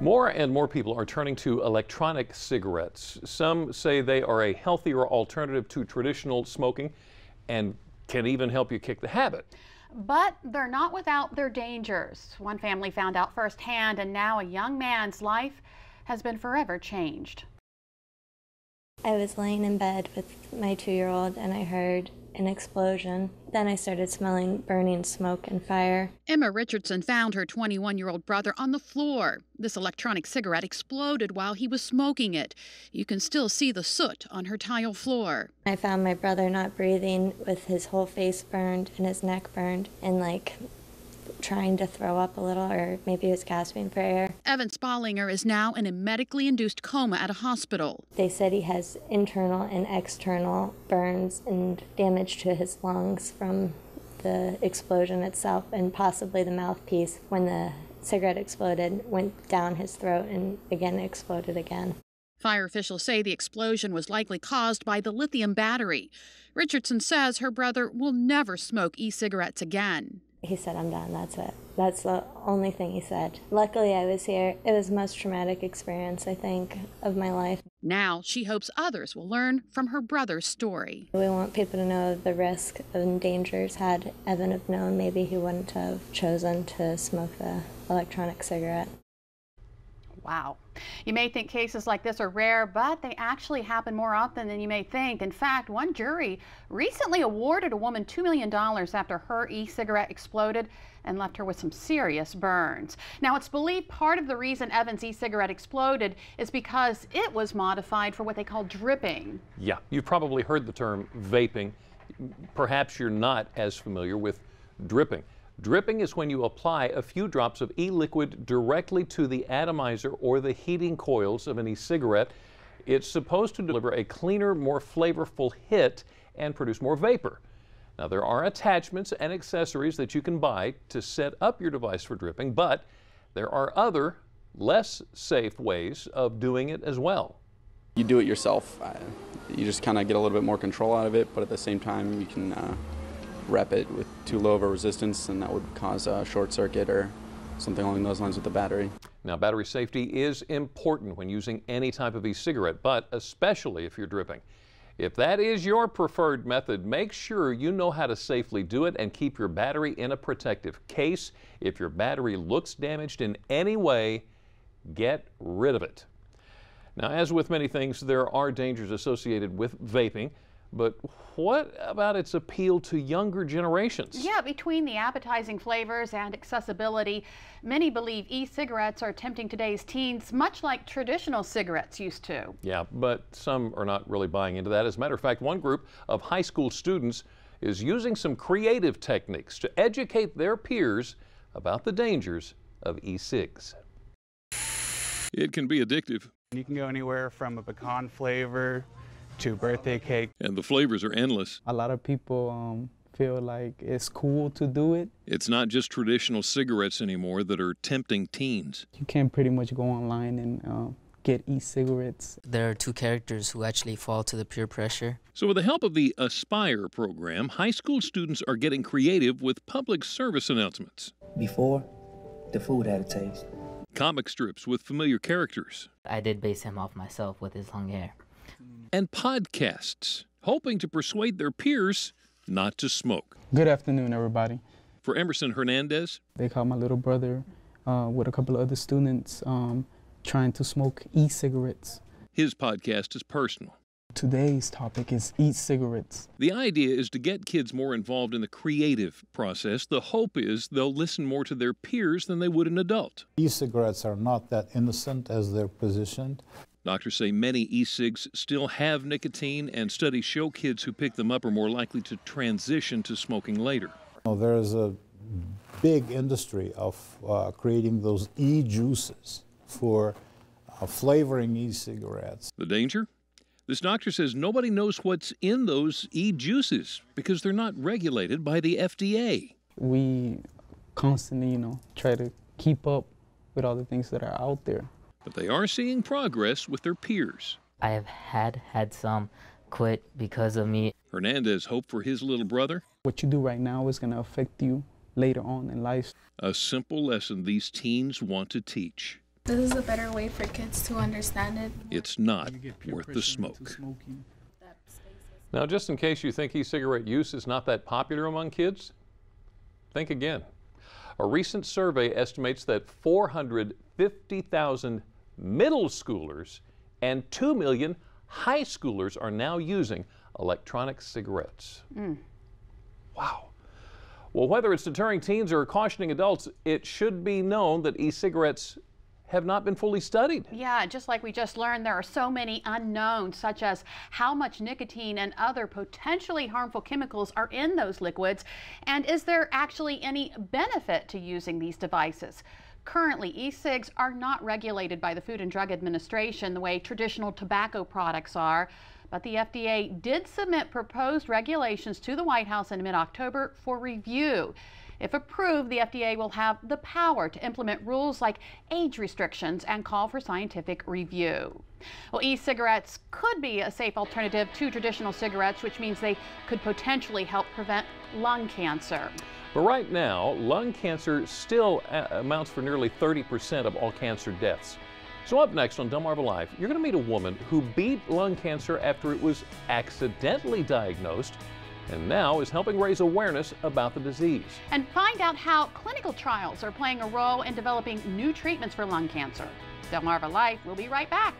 More and more people are turning to electronic cigarettes. Some say they are a healthier alternative to traditional smoking and can even help you kick the habit. But they're not without their dangers. One family found out firsthand, and now a young man's life has been forever changed. I was laying in bed with my 2-year-old and I heard an explosion. Then I started smelling burning smoke and fire. Emma Richardson found her 21-year-old brother on the floor. This electronic cigarette exploded while he was smoking it. You can still see the soot on her tile floor. I found my brother not breathing with his whole face burned and his neck burned and trying to throw up a little, or maybe he was gasping for air. Evan Spallinger is now in a medically induced coma at a hospital. They said he has internal and external burns and damage to his lungs from the explosion itself, and possibly the mouthpiece, when the cigarette exploded, went down his throat and again exploded again. Fire officials say the explosion was likely caused by the lithium battery. Richardson says her brother will never smoke e-cigarettes again. He said, "I'm done, that's it." That's the only thing he said. Luckily, I was here. It was the most traumatic experience, I think, of my life. Now she hopes others will learn from her brother's story. We want people to know the risk and dangers. Had Evan have known, maybe he wouldn't have chosen to smoke the electronic cigarette. Wow. You may think cases like this are rare, but they actually happen more often than you may think. In fact, one jury recently awarded a woman $2 million after her e-cigarette exploded and left her with some serious burns. Now, it's believed part of the reason Evan's e-cigarette exploded is because it was modified for what they call dripping. Yeah, you've probably heard the term vaping. Perhaps you're not as familiar with dripping. Dripping is when you apply a few drops of e-liquid directly to the atomizer or the heating coils of an e-cigarette. It's supposed to deliver a cleaner, more flavorful hit and produce more vapor. Now, there are attachments and accessories that you can buy to set up your device for dripping, but there are other, less safe ways of doing it as well. You do it yourself. You just kind of get a little bit more control out of it, but at the same time, you can rep it with too low of a resistance, and that would cause a short circuit or something along those lines with the battery. Now, battery safety is important when using any type of e-cigarette, but especially if you're dripping. If that is your preferred method, make sure you know how to safely do it and keep your battery in a protective case. If your battery looks damaged in any way, get rid of it. Now, as with many things, there are dangers associated with vaping. But what about its appeal to younger generations? Yeah, between the appetizing flavors and accessibility, many believe e-cigarettes are tempting today's teens, much like traditional cigarettes used to. Yeah, but some are not really buying into that. As a matter of fact, one group of high school students is using some creative techniques to educate their peers about the dangers of e-cigs. It can be addictive. You can go anywhere from a pecan flavor to birthday cake. And the flavors are endless. A lot of people feel like it's cool to do it. It's not just traditional cigarettes anymore that are tempting teens. You can pretty much go online and get e-cigarettes. There are two characters who actually fall to the peer pressure. So with the help of the Aspire program, high school students are getting creative with public service announcements. Before, the food had a taste. Comic strips with familiar characters. I did base him off myself with his long hair. And podcasts, hoping to persuade their peers not to smoke. Good afternoon, everybody. For Emerson Hernandez, they caught my little brother with a couple of other students trying to smoke e-cigarettes. His podcast is personal. Today's topic is e-cigarettes. The idea is to get kids more involved in the creative process. The hope is they'll listen more to their peers than they would an adult. E-cigarettes are not that innocent as they're positioned. Doctors say many e-cigs still have nicotine, and studies show kids who pick them up are more likely to transition to smoking later. There is a big industry of creating those e-juices for flavoring e-cigarettes. The danger? This doctor says nobody knows what's in those e-juices because they're not regulated by the FDA. We constantly, try to keep up with all the things that are out there. But they are seeing progress with their peers. I have had some quit because of me. Hernandez hoped for his little brother. What you do right now is going to affect you later on in life. A simple lesson these teens want to teach. This is a better way for kids to understand it. It's not worth the smoke. Now, just in case you think e-cigarette use is not that popular among kids, think again. A recent survey estimates that 450,000 middle schoolers and 2 million high schoolers are now using electronic cigarettes. Wow. Well, whether it's deterring teens or cautioning adults, it should be known that e-cigarettes have not been fully studied. Yeah, just like we just learned, there are so many unknowns, such as how much nicotine and other potentially harmful chemicals are in those liquids, and is there actually any benefit to using these devices? Currently, e-cigs are not regulated by the Food and Drug Administration the way traditional tobacco products are, but the FDA did submit proposed regulations to the White House in mid-October for review. If approved, the FDA will have the power to implement rules like age restrictions and call for scientific review. Well, e-cigarettes could be a safe alternative to traditional cigarettes, which means they could potentially help prevent lung cancer. But right now, lung cancer still amounts for nearly 30% of all cancer deaths. So up next on DelmarvaLife, you're going to meet a woman who beat lung cancer after it was accidentally diagnosed, and now is helping raise awareness about the disease. And find out how clinical trials are playing a role in developing new treatments for lung cancer. DelmarvaLife will be right back.